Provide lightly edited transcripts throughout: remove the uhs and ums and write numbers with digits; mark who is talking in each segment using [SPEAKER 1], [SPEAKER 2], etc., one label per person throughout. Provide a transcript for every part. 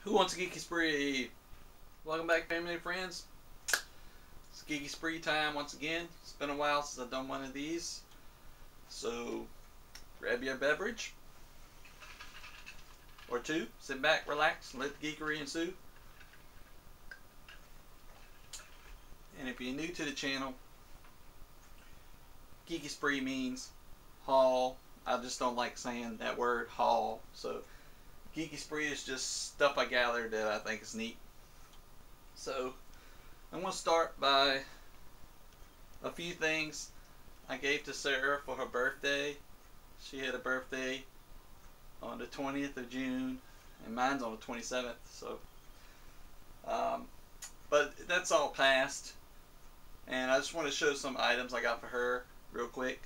[SPEAKER 1] Who wants a geeky spree? Welcome back, family and friends. It's geeky spree time once again. It's been a while since I've done one of these. So grab your beverage or two, sit back, relax, and let the geekery ensue. And if you're new to the channel, geeky spree means haul. I just don't like saying that word, haul. So geeky spree is just stuff I gathered that I think is neat. So I'm going to start by a few things I gave to Sarah for her birthday. She had a birthday on the 20th of June and mine's on the 27th. So but that's all past, and I just want to show some items I got for her real quick.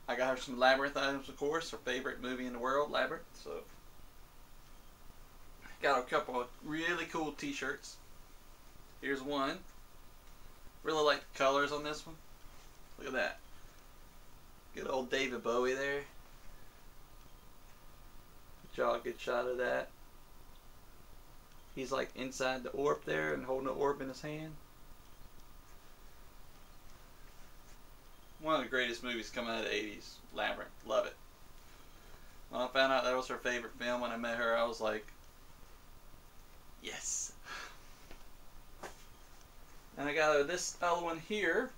[SPEAKER 1] I got her some Labyrinth items, of course, her favorite movie in the world, Labyrinth. So got a couple of really cool t-shirts. Here's one. Really like the colors on this one. Look at that. Good old David Bowie there. Good shot of that. He's like inside the orb there and holding the orb in his hand. One of the greatest movies coming out of the 80s. Labyrinth. Love it. When I found out that was her favorite film when I met her, I was like, yes. And I got her this other one here.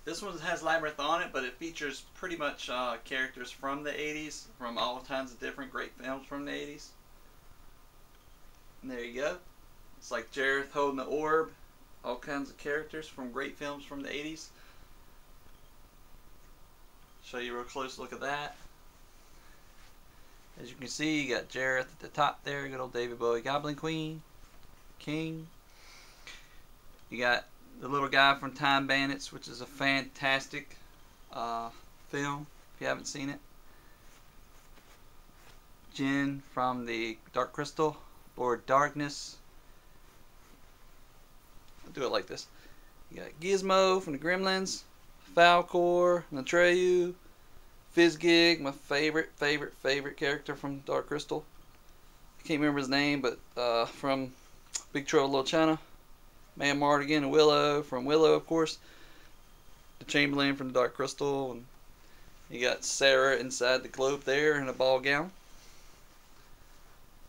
[SPEAKER 1] This one has Labyrinth on it, but it features pretty much characters from the 80s, from all kinds of different great films from the 80s. And there you go. It's like Jareth holding the orb. All kinds of characters from great films from the 80s. Show you a real close look at that. As you can see, you got Jareth at the top there. Good old David Bowie Goblin Queen. King. You got the little guy from Time Bandits, which is a fantastic film if you haven't seen it. Jin from the Dark Crystal. Lord Darkness. I'll do it like this. You got Gizmo from the Gremlins. Falcor, Atreyu, Fizzgig, my favorite character from Dark Crystal. I can't remember his name, but from Big Trouble in Little China. Man Mardigan and Willow from Willow, of course. The Chamberlain from the Dark Crystal. And you got Sarah inside the globe there in a ball gown.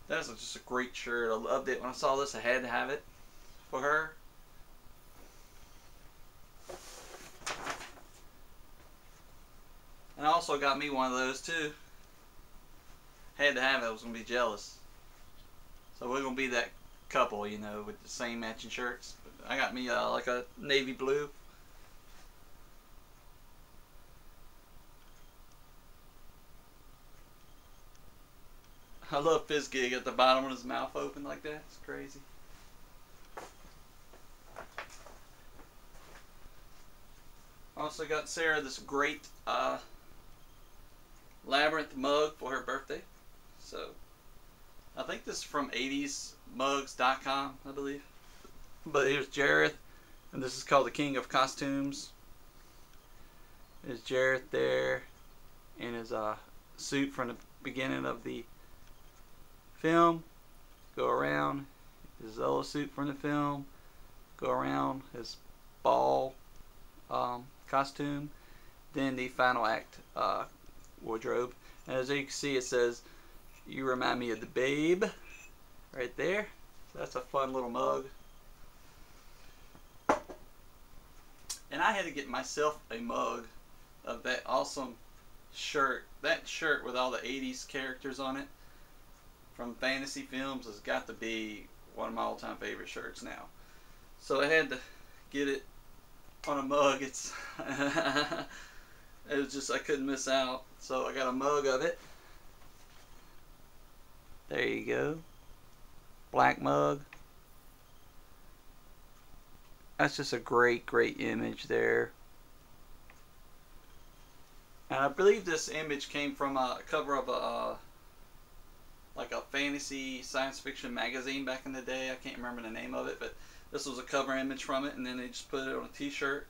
[SPEAKER 1] That's just a great shirt. I loved it. When I saw this, I had to have it for her. And I also got me one of those too. Had to have it. I was going to be jealous. So we're going to be that couple, you know, with the same matching shirts. But I got me like a navy blue. I love Fizzgig at the bottom with his mouth open like that. It's crazy. Also got Sarah this great Labyrinth mug for her birthday. So I think this is from 80smugs.com, I believe. But here's Jareth, and this is called the King of Costumes. There's Jareth there in his suit from the beginning of the film. Go around his yellow suit from the film. Go around his ball costume. Then the final act wardrobe. And as you can see, it says, "You remind me of the babe," right there. So that's a fun little mug. And I had to get myself a mug of that awesome shirt. That shirt with all the 80s characters on it from fantasy films has got to be one of my all-time favorite shirts now. So I had to get it on a mug. It's it was just, I couldn't miss out. So I got a mug of it. There you go. Black mug. That's just a great image there. And I believe this image came from a cover of a like a fantasy science fiction magazine back in the day. I can't remember the name of it, but this was a cover image from it, and then they just put it on a t-shirt.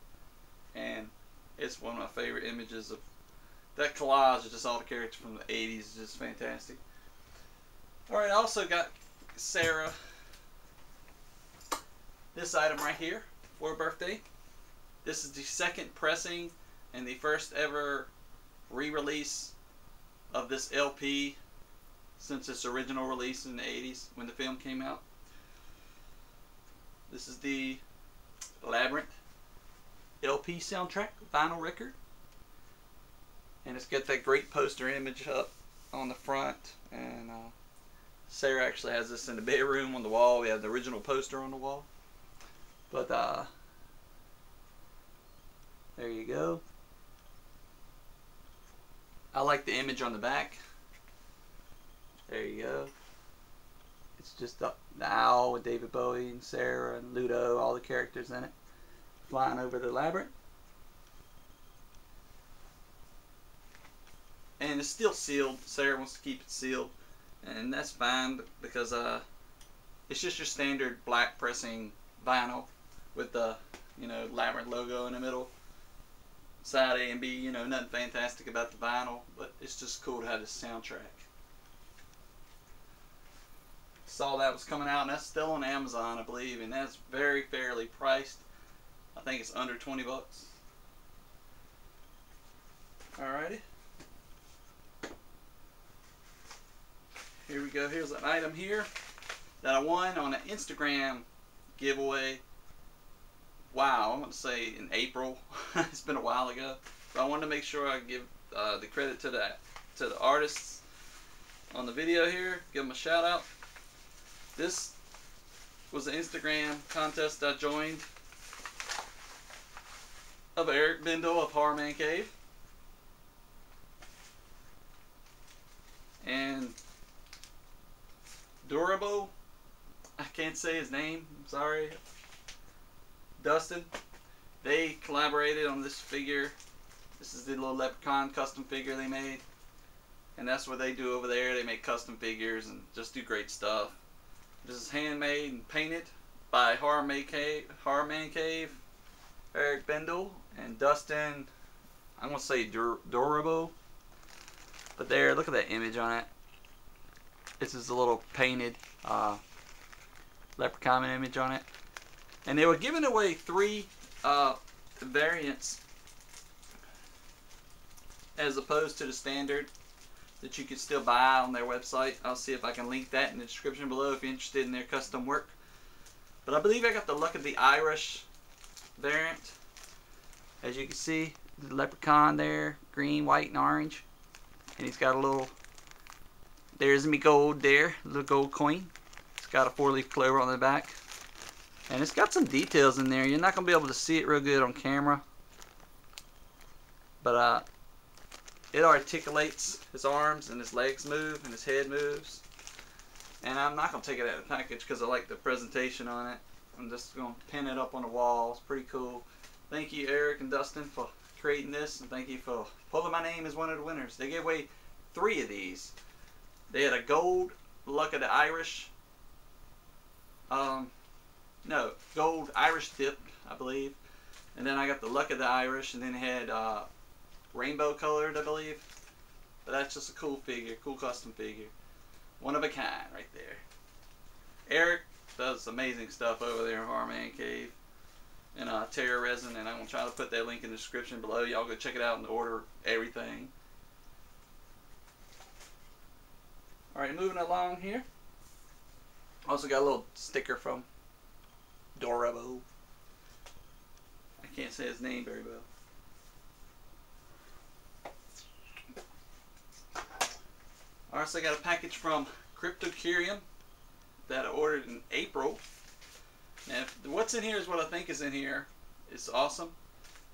[SPEAKER 1] And It's one of my favorite images of that collage. Is just all the characters from the 80s. Is just fantastic. Alright, I also got Sarah this item right here for her birthday. This is the second pressing and the first ever re-release of this LP since its original release in the 80s when the film came out. This is the Labyrinth LP soundtrack vinyl record, and it's got that great poster image up on the front, and Sarah actually has this in the bedroom on the wall. We have the original poster on the wall, but there you go. I like the image on the back. There you go. It's just the owl with David Bowie and Sarah and Ludo, all the characters in it, flying over the labyrinth. And it's still sealed. Sarah wants to keep it sealed, and that's fine because it's just your standard black pressing vinyl with the Labyrinth logo in the middle. Side A and B, nothing fantastic about the vinyl, but it's just cool to have this soundtrack. Saw that was coming out, and that's still on Amazon, I believe, and that's very fairly priced. I think it's under 20 bucks. Alrighty. Here we go. Here's an item here that I won on an Instagram giveaway. Wow, I'm going to say in April. It's been a while ago. But I wanted to make sure I give the credit to the artists on the video here. Give them a shout out. This was an Instagram contest I joined of Eric Bindle of Horror Man Cave. And Durabo, I can't say his name, I'm sorry. Dustin, they collaborated on this figure. This is the little leprechaun custom figure they made, and that's what they do over there. They make custom figures and just do great stuff. This is handmade and painted by Horror Man Cave, Eric Bindle, and Dustin, I'm going to say Durabo. But there, look at that image on it. This is a little painted leprechaun image on it. And they were giving away 3 variants as opposed to the standard that you can still buy on their website. I'll see if I can link that in the description below if you're interested in their custom work. But I believe I got the Luck of the Irish variant. As you can see, the leprechaun there, green, white, and orange. And he's got a little, there's me gold there, little gold coin. It's got a 4-leaf clover on the back. And it's got some details in there. You're not going to be able to see it real good on camera. But it articulates. His arms and his legs move and his head moves. And I'm not going to take it out of the package because I like the presentation on it. I'm just going to pin it up on the wall. It's pretty cool. Thank you, Eric and Dustin, for creating this. And thank you for pulling my name as one of the winners. They gave away 3 of these. They had a gold Luck of the Irish. No, gold Irish tip, I believe. And then I got the Luck of the Irish, and then it had rainbow colored, I believe. But that's just a cool figure, cool custom figure. One of a kind right there. Eric does amazing stuff over there in Horror Man Cave and Terror Resin, and I'm going to try to put that link in the description below. Y'all go check it out and order everything. Alright, moving along here. Also got a little sticker from Dorabo. I can't say his name very well. Alright, so I got a package from Cryptocurium that I ordered in April. Now, what's in here is what I think is in here. It's awesome.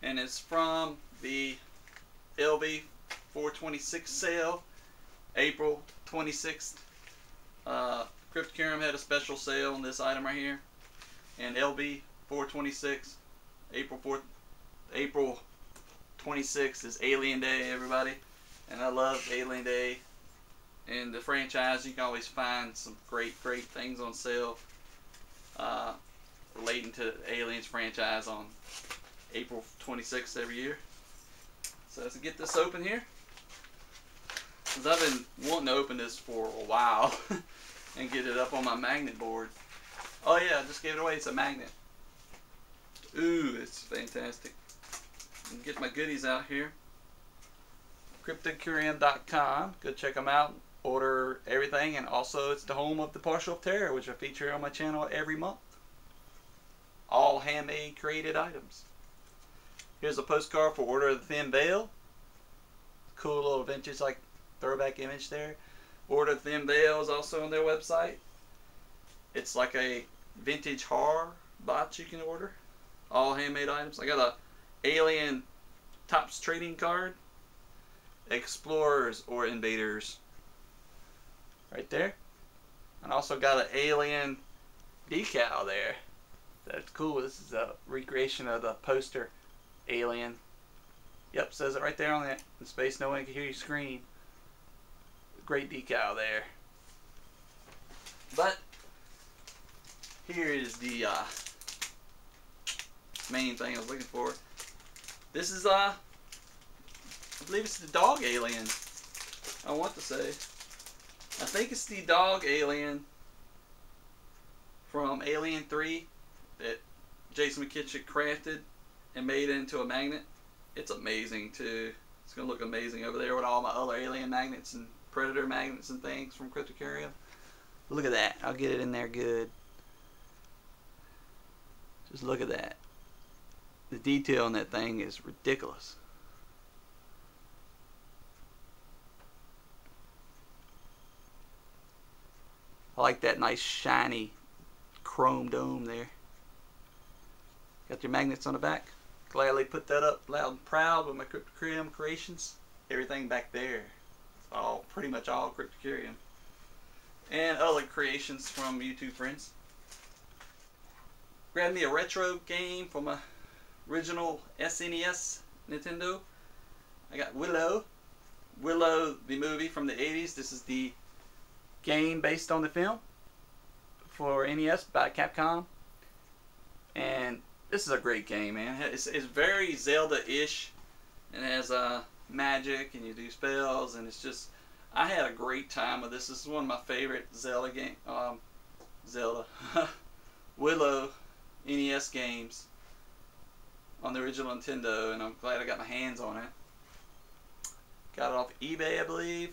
[SPEAKER 1] And it's from the LV 426 sale, April 26th. Cryptocurium had a special sale on this item right here. And LV 426, April 26th is Alien Day, everybody. And I love Alien Day. In the franchise, you can always find some great things on sale relating to the Aliens franchise on April 26th every year. So let's get this open here. Because I've been wanting to open this for a while and get it up on my magnet board. Oh yeah, I just gave it away. It's a magnet. Ooh, it's fantastic. Get my goodies out here. CryptoCurium.com. Go check them out. Order everything. And also it's the home of the Partial of Terror, which I feature on my channel every month. All handmade created items. Here's a postcard for Order of the Thin Veil. Cool little vintage like throwback image there. Order of the Thin Veil is also on their website. It's like a vintage horror box you can order. All handmade items. I got a Alien Topps trading card. Explorers or Invaders. Right there. And also got an Alien decal there. That's cool. This is a recreation of the poster Alien. Yep, says it right there on it. In space, no one can hear you scream. Great decal there. But here is the main thing I was looking for. This is I believe it's the dog alien. I want to say. I think it's the dog alien from Alien 3 that Jason McKittrick crafted and made into a magnet. It's amazing too. It's gonna look amazing over there with all my other alien magnets and predator magnets and things from Cryptocurium. Look at that. I'll get it in there good. Just look at that. The detail on that thing is ridiculous. I like that nice shiny chrome dome there. Got your magnets on the back. Gladly put that up loud and proud with my Cryptocurium creations. Everything back there. It's all pretty much all Cryptocurium. And other creations from YouTube friends. Grabbed me a retro game from my original SNES Nintendo. I got Willow. Willow, the movie from the 80s. This is the game based on the film for NES by Capcom. And this is a great game, man. It's very Zelda-ish. And it has magic and you do spells. And it's just, I had a great time with this. This is one of my favorite Zelda game. Willow NES games on the original Nintendo, and I'm glad I got my hands on it. Got it off eBay, I believe.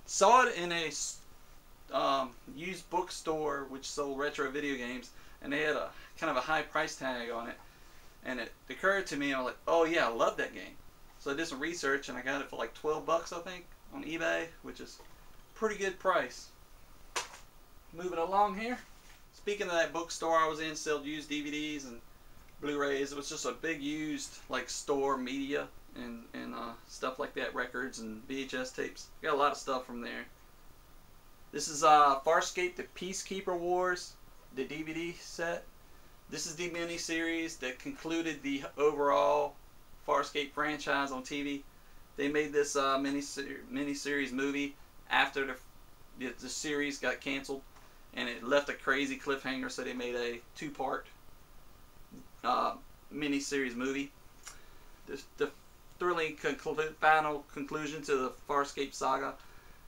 [SPEAKER 1] Saw it in a used bookstore which sold retro video games, and they had a kind of a high price tag on it, and it occurred to me, I was like, oh yeah, I love that game. So I did some research and I got it for like 12 bucks I think on eBay, which is a pretty good price. Moving along here. Speaking of that bookstore I was in, sold used DVDs and Blu-rays. It was just a big used like store media and stuff like that, records and VHS tapes. Got a lot of stuff from there. This is Farscape: The Peacekeeper Wars, the DVD set. This is the mini-series that concluded the overall Farscape franchise on TV. They made this mini-series movie after the series got canceled, and it left a crazy cliffhanger, so they made a two-part mini-series movie. The thrilling final conclusion to the Farscape saga.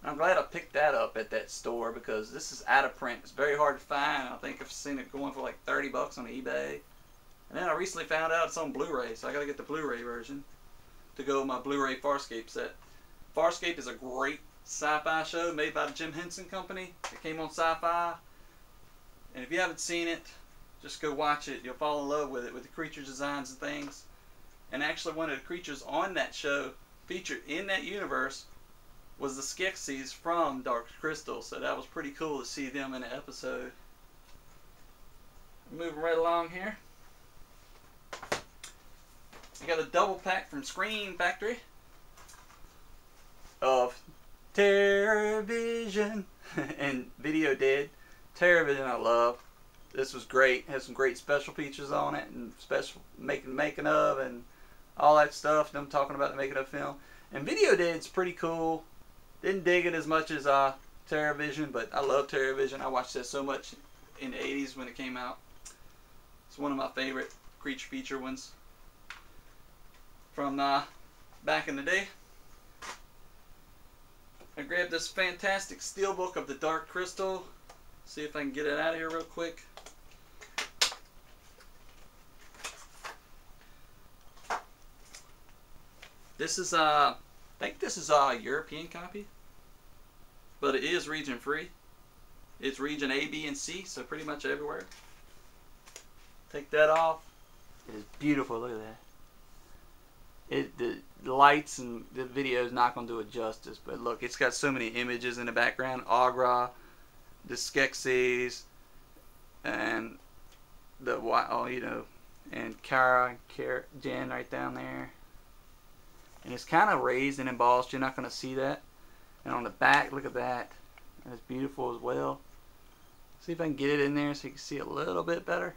[SPEAKER 1] And I'm glad I picked that up at that store because this is out of print. It's very hard to find. I think I've seen it going for like 30 bucks on eBay. And then I recently found out it's on Blu-ray, so I gotta get the Blu-ray version to go with my Blu-ray Farscape set. Farscape is a great sci-fi show made by the Jim Henson Company. It came on Sci-Fi. And if you haven't seen it, just go watch it. You'll fall in love with it, with the creature designs and things. And actually one of the creatures on that show featured in that universe was the Skeksis from Dark Crystal. So that was pretty cool to see them in an episode. Moving right along here. We got a double pack from Scream Factory of TerrorVision and Video Dead. TerrorVision I love. This was great. Has some great special features on it and special making of and all that stuff. Them talking about the making of film. And Video Dead's pretty cool. Didn't dig it as much as TerrorVision, but I love TerrorVision. I watched that so much in the 80s when it came out. It's one of my favorite creature feature ones. From back in the day. I grabbed this fantastic steelbook of the Dark Crystal. See if I can get it out of here real quick. This is I think this is a European copy, but it is region free. It's region A, B, and C, so pretty much everywhere. Take that off. It is beautiful. Look at that. The lights and the video is not going to do it justice, but look, it's got so many images in the background. Agra, the Skeksis, and the and Kara, Jen right down there. And it's kind of raised and embossed. You're not going to see that. And on the back, look at that. That's beautiful as well. See if I can get it in there so you can see a little bit better.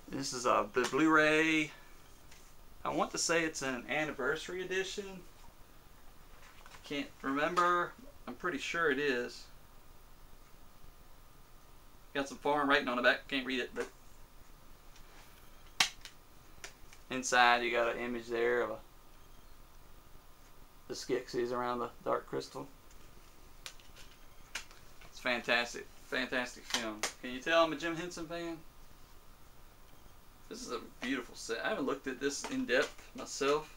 [SPEAKER 1] This is the Blu-ray. I want to say it's an anniversary edition. Can't remember. I'm pretty sure it is. Got some foreign writing on the back. Can't read it, but inside you got an image there of the Skeksis around the Dark Crystal. It's fantastic. Fantastic film. Can you tell I'm a Jim Henson fan? This is a beautiful set. I haven't looked at this in depth myself.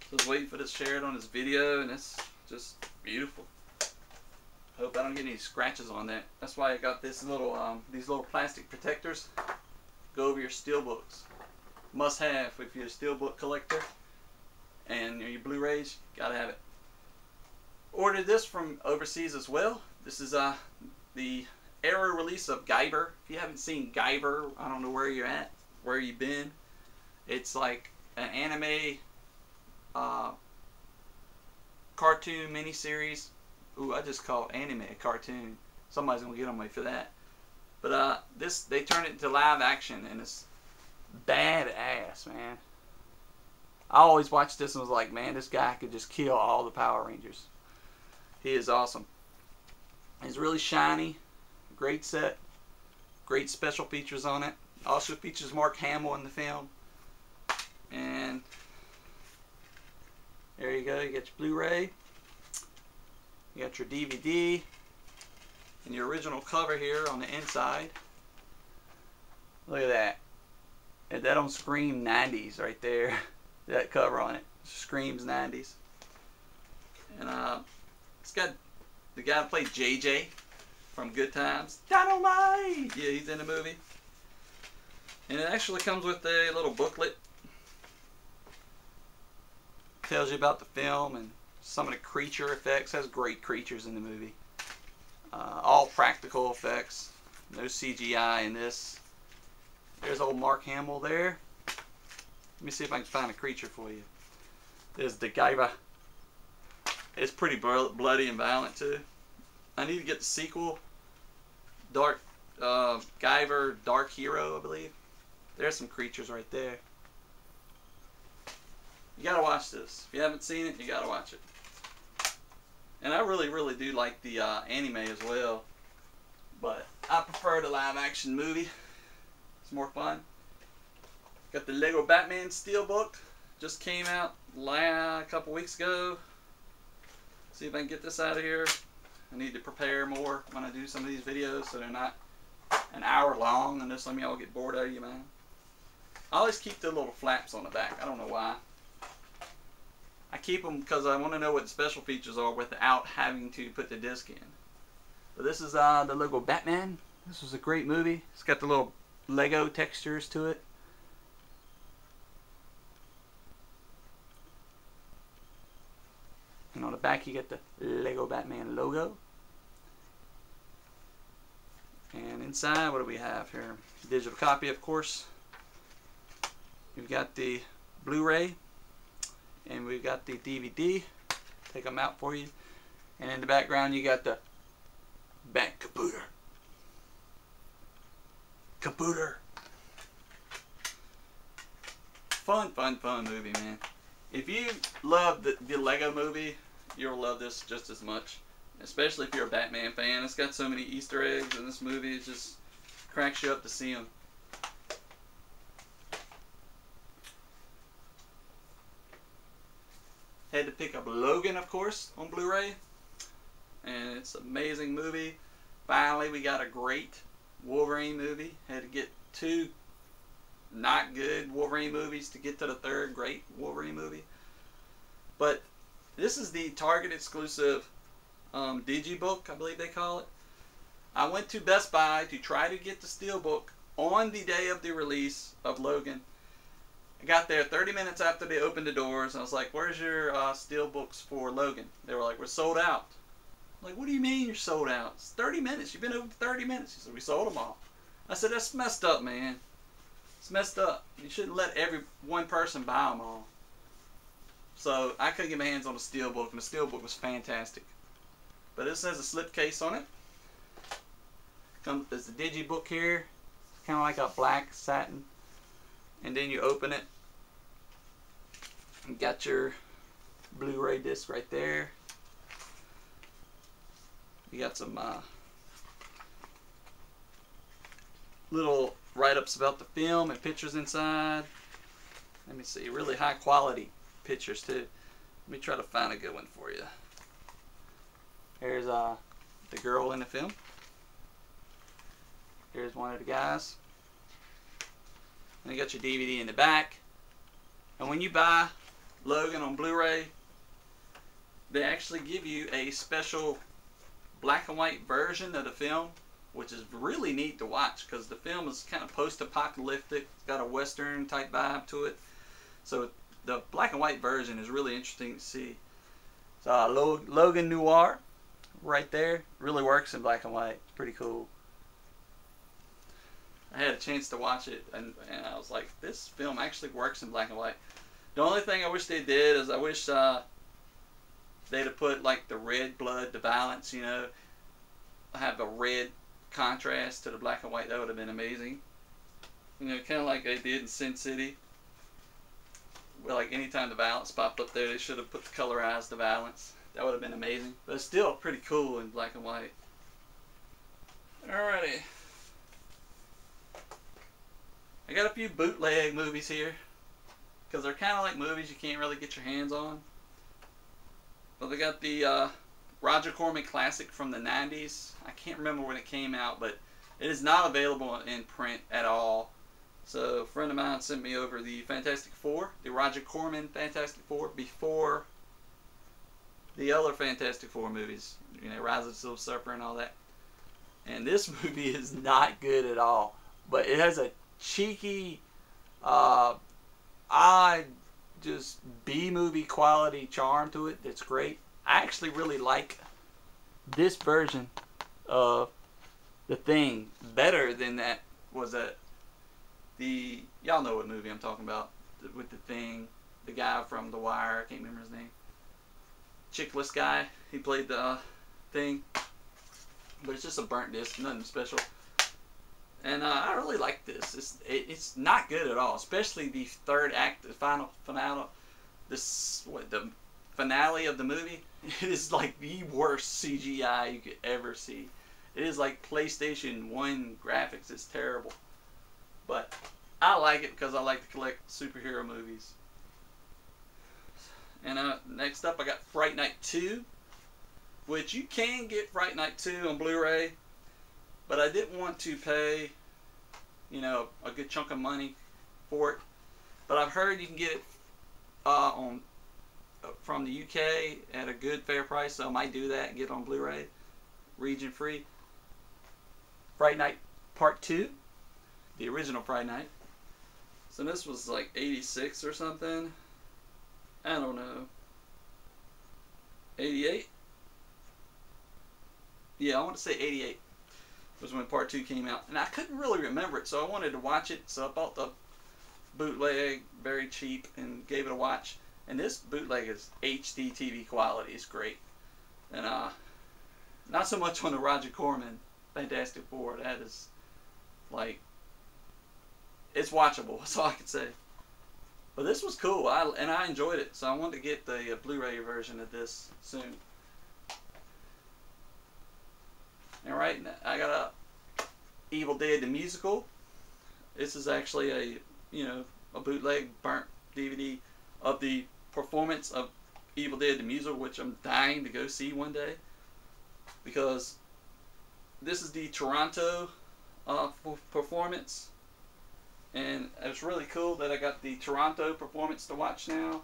[SPEAKER 1] So I was waiting for this shared on his video, and it's just beautiful. Hope I don't get any scratches on that. That's why I got this little these little plastic protectors. Go over your steelbooks. Must have if you're a steelbook collector and your Blu-rays, gotta have it. Ordered this from overseas as well. This is the Arrow release of Guyver. If you haven't seen Guyver, I don't know where you're at, where you've been. It's like an anime cartoon miniseries. Ooh, I just call anime a cartoon. Somebody's gonna get on me for that. But they turned it into live action, and it's badass, man. I always watched this and was like, man, this guy could just kill all the Power Rangers. He is awesome. It's really shiny. Great set. Great special features on it. Also features Mark Hamill in the film. And there you go. You got your Blu-ray. You got your DVD. And your original cover here on the inside. Look at that. And that don't scream 90s right there. That cover on it screams 90s. And it's got the guy who played JJ from Good Times. Dynamite! Yeah, he's in the movie. And it actually comes with a little booklet. Tells you about the film and some of the creature effects. Has great creatures in the movie. All practical effects. No CGI in this. There's old Mark Hamill there. Let me see if I can find a creature for you. There's the Guyver. It's pretty bloody and violent too. I need to get the sequel. Guyver Dark Hero, I believe. There's some creatures right there. You gotta watch this. If you haven't seen it, you gotta watch it. And I really, really do like the anime as well. But I prefer the live action movie. It's more fun. Got the Lego Batman Steelbook. Just came out a couple weeks ago. See if I can get this out of here. I need to prepare more when I do some of these videos so they're not an hour long and just let me all get bored out of your mind. I always keep the little flaps on the back. I don't know why. I keep them because I want to know what the special features are without having to put the disc in. But this is the Lego Batman. This was a great movie. It's got the little Lego textures to it. And on the back you get the Lego Batman logo. And inside, what do we have here? Digital copy, of course. We've got the Blu-ray. And we've got the DVD. Take them out for you. And in the background you got the back computer. Fun movie, man. If you love the Lego movie, you'll love this just as much. Especially if you're a Batman fan. It's got so many Easter eggs in this movie. It just cracks you up to see them. Had to pick up Logan, of course, on Blu-ray. And it's an amazing movie. Finally, we got a great Wolverine movie. Had to get 2 not good Wolverine movies to get to the 3rd great Wolverine movie. But this is the Target exclusive Digibook, I believe they call it. I went to Best Buy to try to get the Steelbook on the day of the release of Logan. I got there 30 minutes after they opened the doors, and I was like, where's your Steelbooks for Logan? They were like, we're sold out. I'm like, what do you mean you're sold out? It's 30 minutes. You've been open 30 minutes. He said, we sold them all. I said, that's messed up, man. It's messed up. You shouldn't let every one person buy them all. So I couldn't get my hands on the Steelbook, and the Steelbook was fantastic. But this has a slipcase on it. There's a Digibook here. It's kind of like a black satin. And then you open it. You got your Blu-ray disc right there. You got some little write-ups about the film and pictures inside. Let me see, really high quality pictures too. Let me try to find a good one for you. Here's the girl in the film. Here's one of the guys. And you got your DVD in the back. And when you buy Logan on Blu-ray, they actually give you a special black and white version of the film, which is really neat to watch because the film is kind of post-apocalyptic. It's got a western type vibe to it. So the black and white version is really interesting to see. So Logan Noir right there really works in black and white. Pretty cool. I had a chance to watch it, and I was like, this film actually works in black and white. The only thing I wish they did is I wish they'd have put like the red blood, the violence, you know, have a red contrast to the black and white. That would have been amazing. You know, kind of like they did in Sin City. Well, like anytime the violence popped up there, they should have put the colorized the violence. That would have been amazing. But it's still pretty cool in black and white. Alrighty. I got a few bootleg movies here because they're kind of like movies you can't really get your hands on. But they got the Roger Corman classic from the 90s. I can't remember when it came out, but it is not available in print at all. So a friend of mine sent me over the Fantastic Four, the Roger Corman Fantastic Four, before the other Fantastic Four movies. You know, Rise of the Silver Surfer and all that. And this movie is not good at all. But it has a cheeky, just B-movie quality charm to it that's great. I actually really like this version of The Thing better than that was y'all know what movie I'm talking about with The Thing, the guy from The Wire, I can't remember his name. Chickless guy, he played the Thing. But it's just a burnt disc, nothing special. And I really like this. It's not good at all, especially the third act, the finale, the finale of the movie. It is like the worst CGI you could ever see. It is like PlayStation 1 graphics. It's terrible. But I like it because I like to collect superhero movies. And next up I got Fright Night 2, which you can get Fright Night 2 on Blu-ray. But I didn't want to pay, you know, a good chunk of money for it. But I've heard you can get it from the UK at a good fair price, so I might do that and get it on Blu-ray, region free. Fright Night Part 2, the original Fright Night. So this was like 86 or something. I don't know. 88? Yeah, I want to say 88. Was when Part 2 came out, and I couldn't really remember it, so I wanted to watch it, so I bought the bootleg very cheap and gave it a watch. And this bootleg is HD TV quality. It's great. And not so much on the Roger Corman Fantastic Four. That is like, it's watchable, that's all I can say. But this was cool, and I enjoyed it, so I wanted to get the Blu-ray version of this soon. Alright, I got a Evil Dead the musical. This is actually a bootleg burnt DVD of the performance of Evil Dead the musical, which I'm dying to go see one day, because this is the Toronto performance, and it's really cool that I got the Toronto performance to watch now,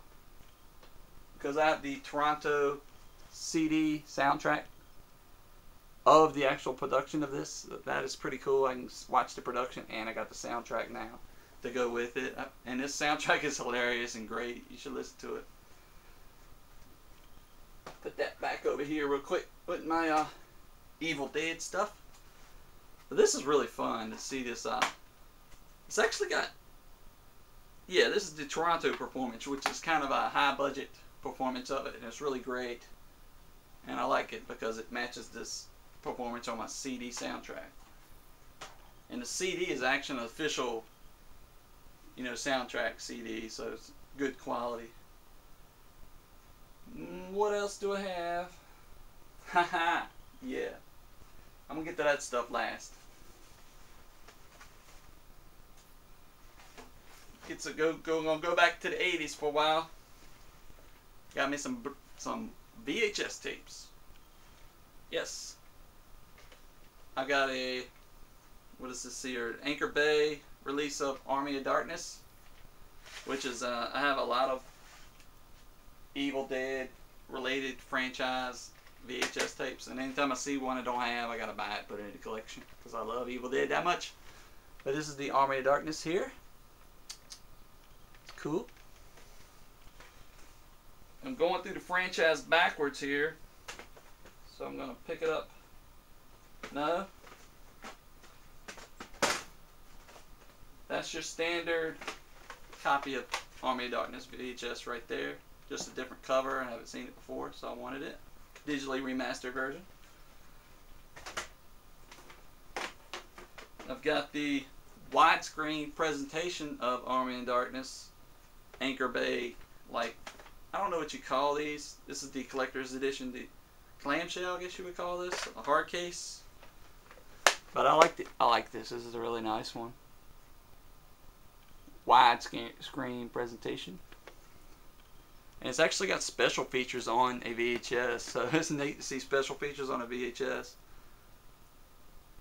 [SPEAKER 1] because I have the Toronto CD soundtrack of the actual production of this. That is pretty cool. I can watch the production and I got the soundtrack now to go with it, and this soundtrack is hilarious and great. You should listen to it. Put that back over here real quick with my Evil Dead stuff. But this is really fun to see this. It's actually got, yeah, this is the Toronto performance, which is kind of a high budget performance of it, and it's really great. And I like it because it matches this performance on my CD soundtrack. And the CD is actually an official, you know, soundtrack CD, so it's good quality. What else do I have? Haha, yeah. I'm gonna get to that stuff last. Gonna go back to the 80s for a while. Got me some VHS tapes. Yes. I got a, what is this here? Anchor Bay release of Army of Darkness, which is I have a lot of Evil Dead related franchise VHS tapes, and anytime I see one I don't have, I gotta buy it, put it in the collection, because I love Evil Dead that much. But this is the Army of Darkness here. It's cool. I'm going through the franchise backwards here, so I'm gonna pick it up. No, that's your standard copy of Army of Darkness VHS right there. Just a different cover. I haven't seen it before, so I wanted it. Digitally remastered version. I've got the widescreen presentation of Army of Darkness, Anchor Bay, like, I don't know what you call these. This is the collector's edition, the clamshell, I guess you would call this, a hard case. But I like this. This is a really nice one. Widescreen presentation. And it's actually got special features on a VHS, so it's neat to see special features on a VHS.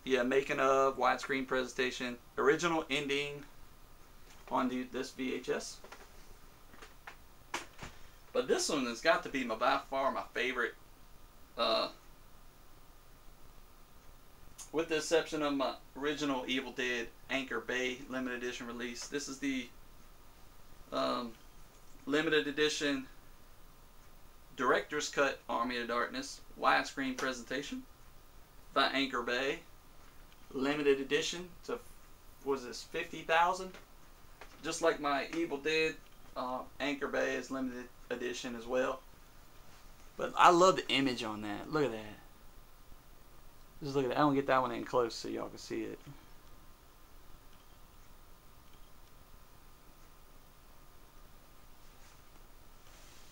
[SPEAKER 1] Yeah, making of, widescreen presentation, original ending on this VHS. But this one has got to be by far my favorite, with the exception of my original Evil Dead Anchor Bay limited edition release. This is the limited edition director's cut Army of Darkness widescreen presentation by Anchor Bay, limited edition to, was this 50,000? Just like my Evil Dead, Anchor Bay is limited edition as well. But I love the image on that. Look at that. Just look at that. I want to get that one in close so y'all can see it.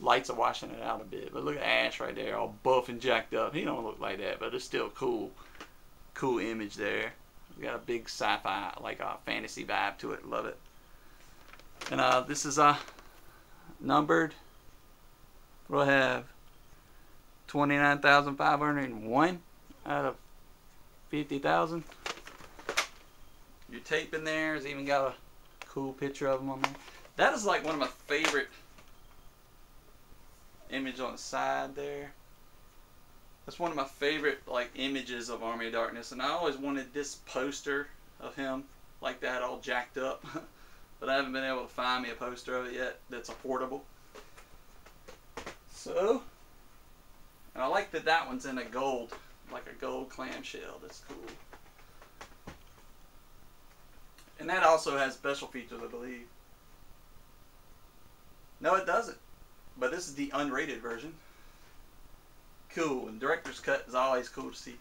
[SPEAKER 1] Lights are washing it out a bit, but look at Ash right there, all buff and jacked up. He don't look like that, but it's still cool. Cool image there. We got a big sci-fi, like a fantasy vibe to it. Love it. And this is numbered. We'll have 29,501 out of 50,000. Your tape in there has even got a cool picture of them on there. That is like one of my favorite image on the side there. That's one of my favorite like images of Army of Darkness, and I always wanted this poster of him like that, all jacked up. But I haven't been able to find me a poster of it yet that's affordable. So, and I like that that one's in a gold, like a gold clamshell. That's cool. And that also has special features, I believe. No, it doesn't. But this is the unrated version. Cool. And director's cut is always cool to see.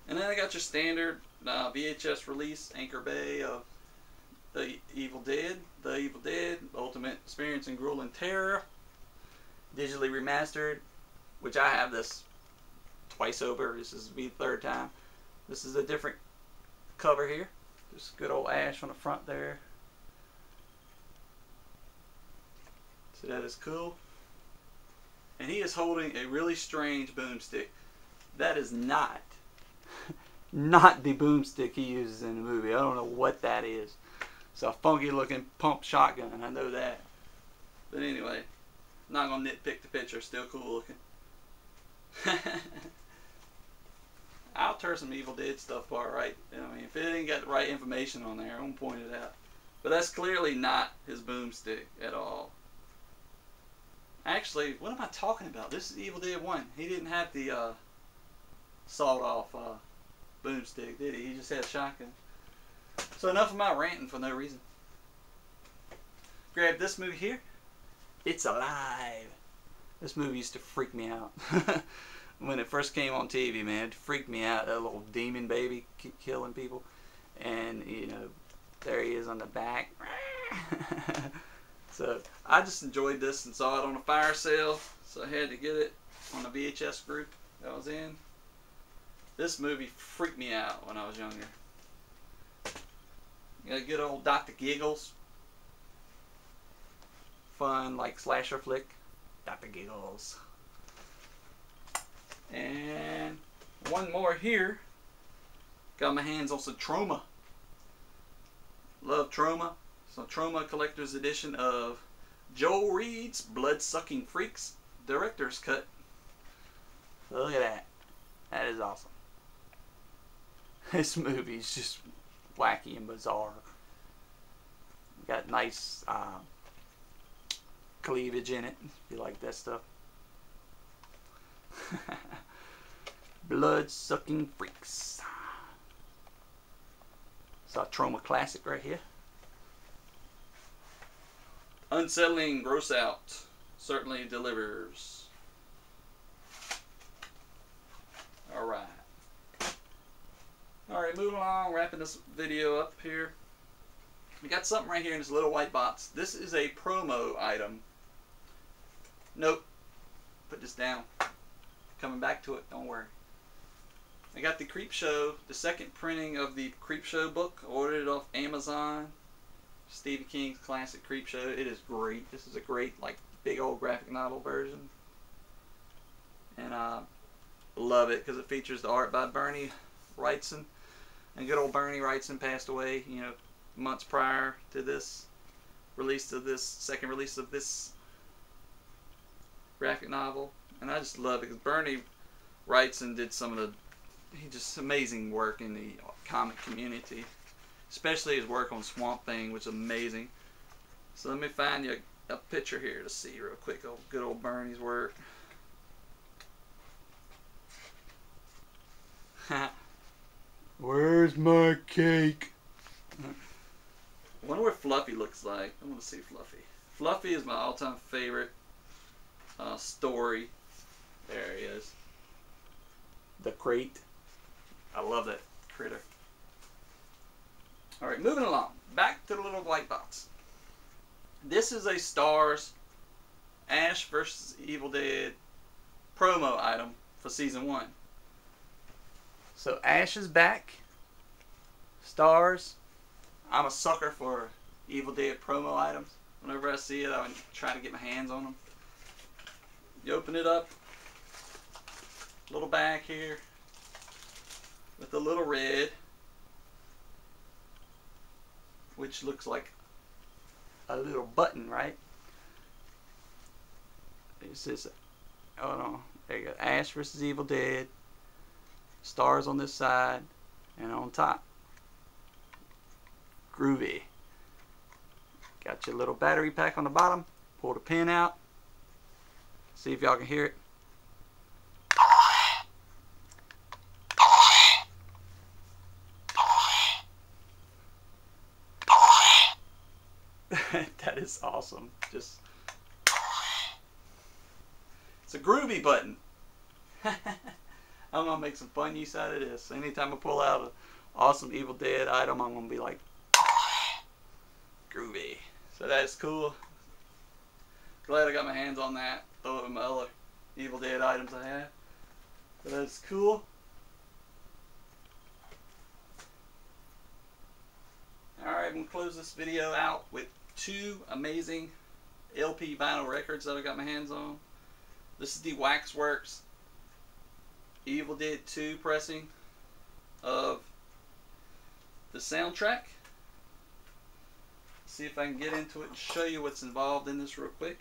[SPEAKER 1] And then I got your standard VHS release, Anchor Bay of The Evil Dead, Ultimate Experience in Grueling Terror, digitally remastered, which I have this twice over. This is the third time. This is a different cover here. Just good old Ash on the front there. So that is cool. and he is holding a really strange boomstick. That is not the boomstick he uses in the movie. I don't know what that is. It's a funky looking pump shotgun, I know that. But anyway, not gonna nitpick the picture, still cool looking. I'll turn some Evil Dead stuff apart, right? I mean, if it ain't got the right information on there, I'm gonna point it out. But that's clearly not his boomstick at all. Actually, what am I talking about? This is Evil Dead 1. He didn't have the sawed-off boomstick, did he? He just had a shotgun. So enough of my ranting for no reason. Grab this movie here. It's Alive. This movie used to freak me out. When it first came on TV, man, it freaked me out. That little demon baby killing people. And, you know, there he is on the back. So, I just enjoyed this and saw it on a fire sale. So I had to get it on a VHS group that I was in. This movie freaked me out when I was younger. You got a good old Dr. Giggles. Fun, like, slasher flick. Dr. Giggles. And one more here. Got my hands on some Trauma. Love Trauma. So Trauma Collector's Edition of Joel Reed's Blood-Sucking Freaks Director's Cut. Look at that. That is awesome. This movie is just wacky and bizarre. Got nice cleavage in it, if you like that stuff. Blood-Sucking Freaks. It's a Trauma classic right here. Unsettling Gross Out certainly delivers. Alright. Alright, moving along, wrapping this video up here. We got something right here in this little white box. This is a promo item. Nope. Put this down. Coming back to it, don't worry. I got the Creepshow, the second printing of the Creepshow book. I ordered it off Amazon. Stephen King's classic Creepshow. It is great. This is a great, like, big old graphic novel version. And I love it because it features the art by Bernie Wrightson. And good old Bernie Wrightson passed away, you know, months prior to this release of this, second release of this graphic novel. And I just love it because Bernie Wrightson did some of the, he just amazing work in the comic community. Especially his work on Swamp Thing, which is amazing. So let me find you a picture here to see real quick. Oh, good old Bernie's work. Where's my cake? Wonder what Fluffy looks like. I want to see Fluffy. Fluffy is my all-time favorite story. There he is. The Crate. I love that critter. Alright, moving along. Back to the little white box. This is a Starz Ash vs. Evil Dead promo item for season 1. So Ash is back. Starz. I'm a sucker for Evil Dead promo items. Whenever I see it, I try to get my hands on them. You open it up. Little bag here. With a little red. Which looks like a little button, right? It says, oh no, there you go. Ash vs. Evil Dead. Stars on this side. And on top, Groovy. Got your little battery pack on the bottom. Pull the pin out. See if y'all can hear it. That is awesome. Just, it's a groovy button. I'm gonna make some fun use out of this. Anytime I pull out an awesome Evil Dead item, I'm gonna be like, groovy. So that's cool. Glad I got my hands on that. Throw it in my other Evil Dead items I have. So that's cool. Alright, I'm gonna close this video out with 2 amazing LP vinyl records that I got my hands on. This is the Waxworks Evil Dead 2 pressing of the soundtrack. See if I can get into it and show you what's involved in this real quick,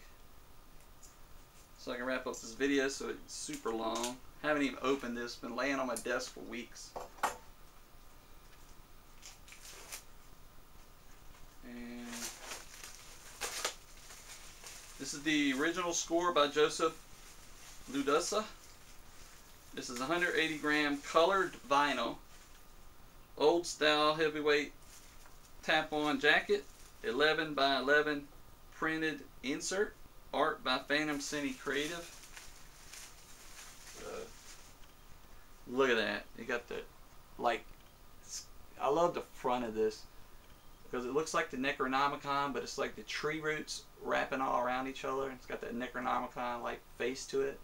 [SPEAKER 1] so I can wrap up this video so it's super long. Haven't even opened this, been laying on my desk for weeks. And this is the original score by Joseph Ludusa. This is 180 gram colored vinyl, old style heavyweight tap-on jacket, 11 by 11 printed insert, art by Phantom Cine Creative. Look at that. You got the, like, I love the front of this because it looks like the Necronomicon, but it's like the tree roots wrapping all around each other. It's got that Necronomicon like face to it.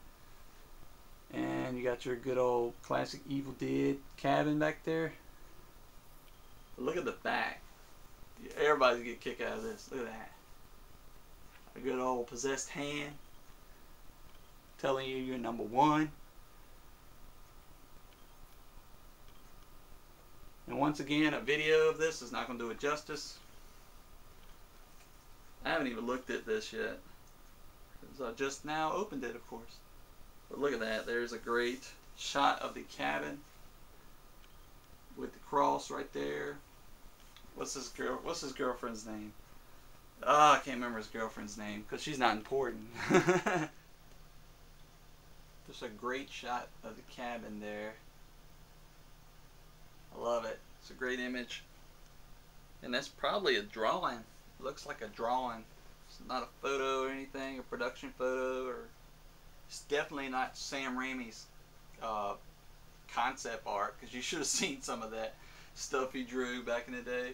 [SPEAKER 1] And you got your good old classic Evil Dead cabin back there. But look at the back. Everybody's gonna get a kick out of this. Look at that. A good old possessed hand telling you you're number one. And once again, a video of this is not going to do it justice. I haven't even looked at this yet, because I just now opened it, of course. But look at that. There's a great shot of the cabin with the cross right there. What's his girlfriend's name? I can't remember his girlfriend's name because she's not important. Just a great shot of the cabin there. I love it. It's a great image. And that's probably a drawing. It looks like a drawing. It's not a photo or anything, a production photo, or it's definitely not Sam Raimi's concept art, because you should have seen some of that stuff he drew back in the day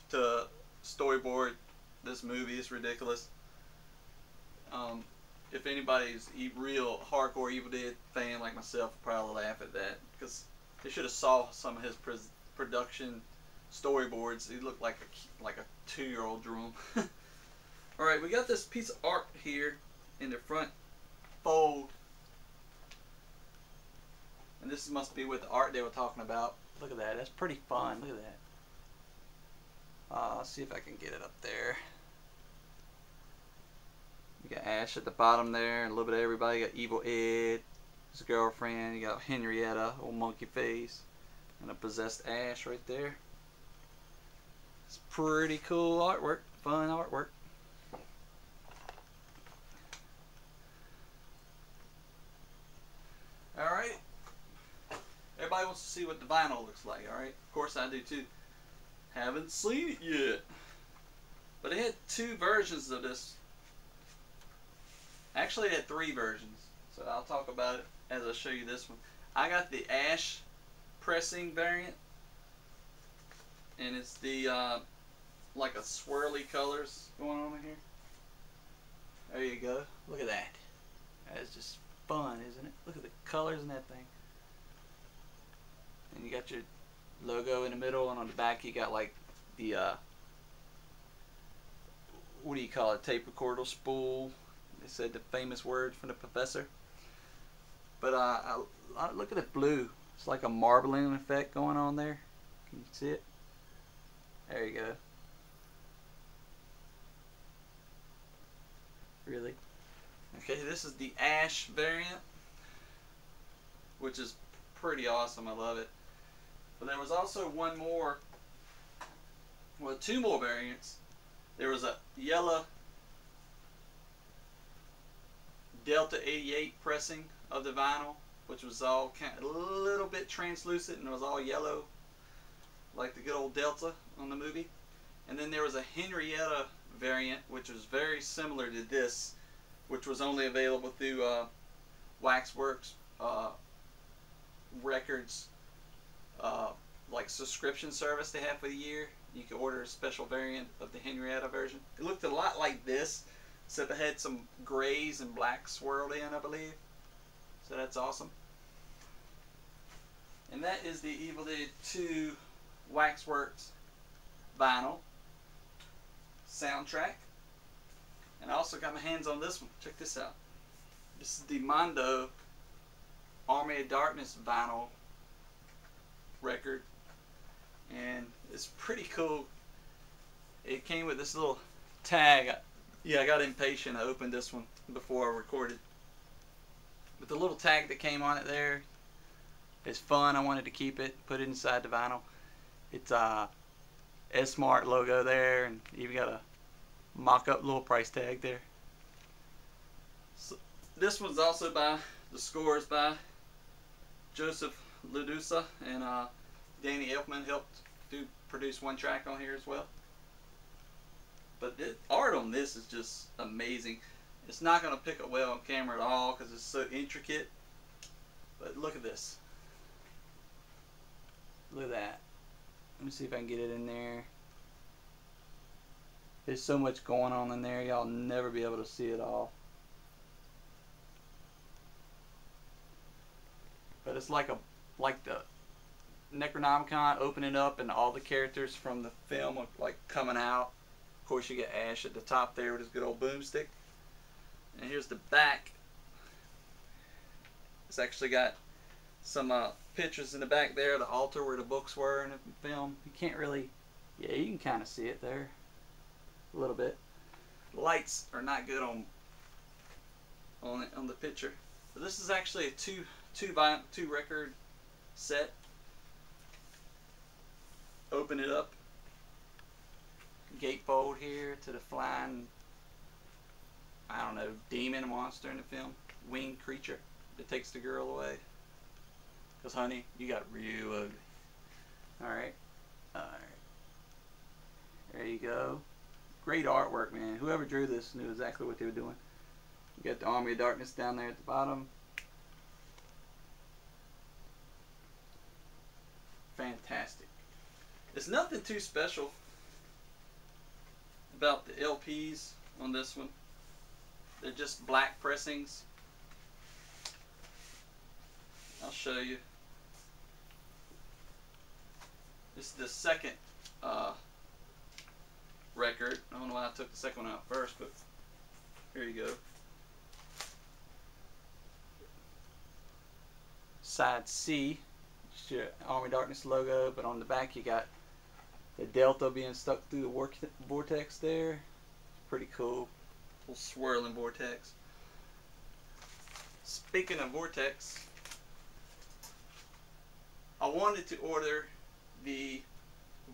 [SPEAKER 1] to storyboard this movie. Is ridiculous. If anybody's real hardcore Evil Dead fan like myself, will probably laugh at that, because they should have saw some of his production storyboards. He looked like a 2-year-old drew him. All right, we got this piece of art here in the front fold, and this must be with the art they were talking about. Look at that. That's pretty fun. Look at that. I'll see if I can get it up there. You got Ash at the bottom there, and a little bit of everybody. You got Evil Ed, his girlfriend. You got Henrietta, old monkey face, and a possessed Ash right there. It's pretty cool artwork, fun artwork. Alright. Everybody wants to see what the vinyl looks like, alright? Of course I do too. Haven't seen it yet. But it had 2 versions of this. Actually, it had 3 versions. So I'll talk about it as I show you this one. I got the Ash pressing variant. And it's the, like a swirly colors going on in here. There you go. Look at that. That is just fun, isn't it? Look at the colors in that thing. And you got your logo in the middle, and on the back you got like the, what do you call it, tape recorder spool. They said the famous word from the professor. But look at the blue. It's like a marbling effect going on there. Can you see it? There you go. Really? Okay, this is the Ash variant, which is pretty awesome. I love it. But there was also one more, well, 2 more variants. There was a yellow Delta 88 pressing of the vinyl, which was all kind of a little bit translucent, and it was all yellow, like the good old Delta on the movie. And then there was a Henrietta variant, which was very similar to this, which was only available through Waxworks Records, like subscription service they have for the year. You could order a special variant of the Henrietta version. It looked a lot like this, except it had some grays and black swirled in, I believe. So that's awesome. And that is the Evil Dead 2 Waxworks vinyl soundtrack. And I also got my hands on this one. Check this out. This is the Mondo Army of Darkness vinyl record, and it's pretty cool. It came with this little tag. Yeah, I got impatient. I opened this one before I recorded. But the little tag that came on it there is fun. I wanted to keep it, put it inside the vinyl. It's a S-Mart logo there, and even got a mock-up little price tag there. So, this one's also by, the score is by Joseph Ledusa, and Danny Elfman helped produce one track on here as well. But the art on this is just amazing. It's not going to pick up well on camera at all because it's so intricate. But look at this. Look at that. Let me see if I can get it in there. There's so much going on in there, y'all never be able to see it all. But it's like the Necronomicon opening up and all the characters from the film are like coming out. Of course you get Ash at the top there with his good old boomstick. And here's the back. It's actually got some pictures in the back there, the altar where the books were in the film. You can't really, yeah, you can kind of see it there a little bit. The lights are not good on the picture. But this is actually a two record set. Open it up. Gatefold here to the flying, I don't know, demon monster in the film, winged creature that takes the girl away. Cause honey, you got real ugly. All right, there you go. Great artwork, man. Whoever drew this knew exactly what they were doing. You got the Army of Darkness down there at the bottom. Fantastic. There's nothing too special about the LPs on this one. They're just black pressings. I'll show you. This is the second record. I don't know why I took the second one out first, but here you go. Side C, it's your Army Darkness logo, but on the back you got the Delta being stuck through the vortex there. Pretty cool. Little swirling vortex. Speaking of vortex, I wanted to order the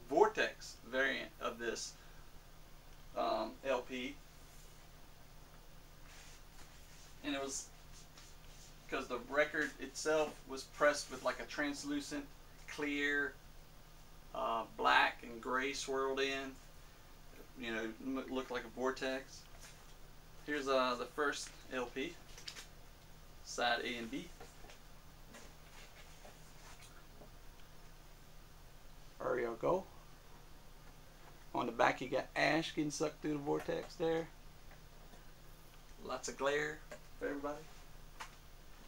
[SPEAKER 1] vortex variant of this LP, and it was because the record itself was pressed with like a translucent clear black and gray swirled in, you know, looked like a vortex. Here's the first LP, side A and B. There you go. On the back you got Ash getting sucked through the vortex there. Lots of glare for everybody.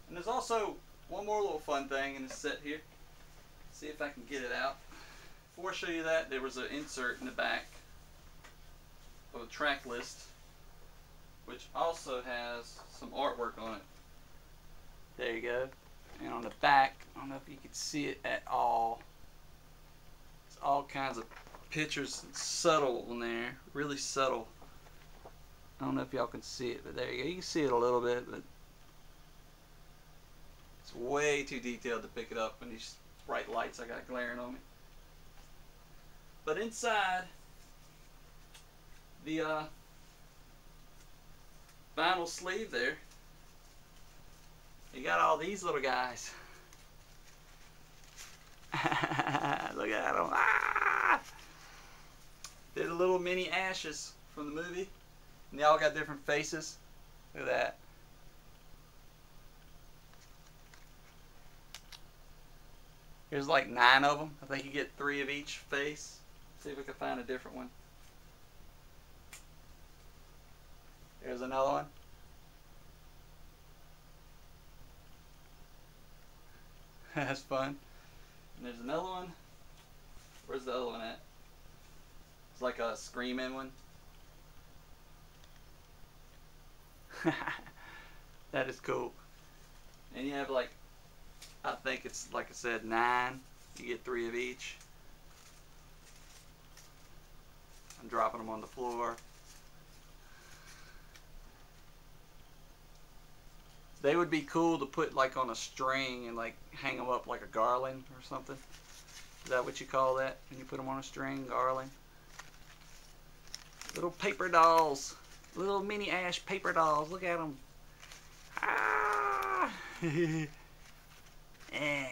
[SPEAKER 1] And there's also one more little fun thing in the set here. See if I can get it out. Before I show you that, there was an insert in the back of a track list, which also has some artwork on it. There you go. And on the back, I don't know if you can see it at all. There's all kinds of pictures, subtle on there, really subtle. I don't know if y'all can see it, but there you go. You can see it a little bit, but it's way too detailed to pick it up in these bright lights I got glaring on me. But inside the vinyl sleeve there, you got all these little guys. Look at them. Ah! They're the little mini Ashes from the movie. And they all got different faces. Look at that. There's like 9 of them. I think you get 3 of each face. See if we can find a different one. There's another one. That's fun. And there's another one. Where's the other one at? It's like a screaming one. That is cool. And you have like, I think it's like I said, 9. You get 3 of each. I'm dropping them on the floor. They would be cool to put like on a string and like hang them up like a garland or something. Is that what you call that when you put them on a string? Garland? Little paper dolls. Little mini Ash paper dolls. Look at them. Ah! Eh.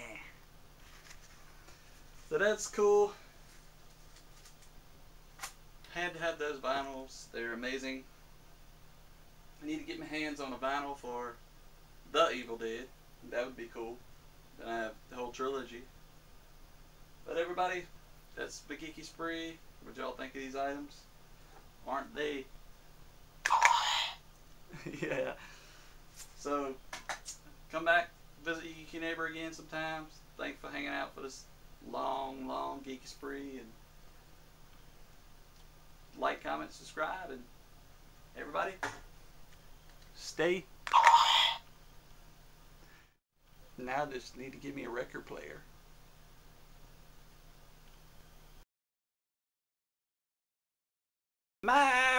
[SPEAKER 1] So that's cool. Had to have those vinyls. They're amazing. I need to get my hands on a vinyl for The Evil Dead. That would be cool. Then I have the whole trilogy. But everybody, that's the Geeky Spree. What y'all think of these items? Aren't they? Yeah. So, come back, visit your geeky neighbor again sometimes. Thanks for hanging out for this long, long Geeky Spree. And like, comment, subscribe, and everybody, stay. Now I just need to give me a record player. My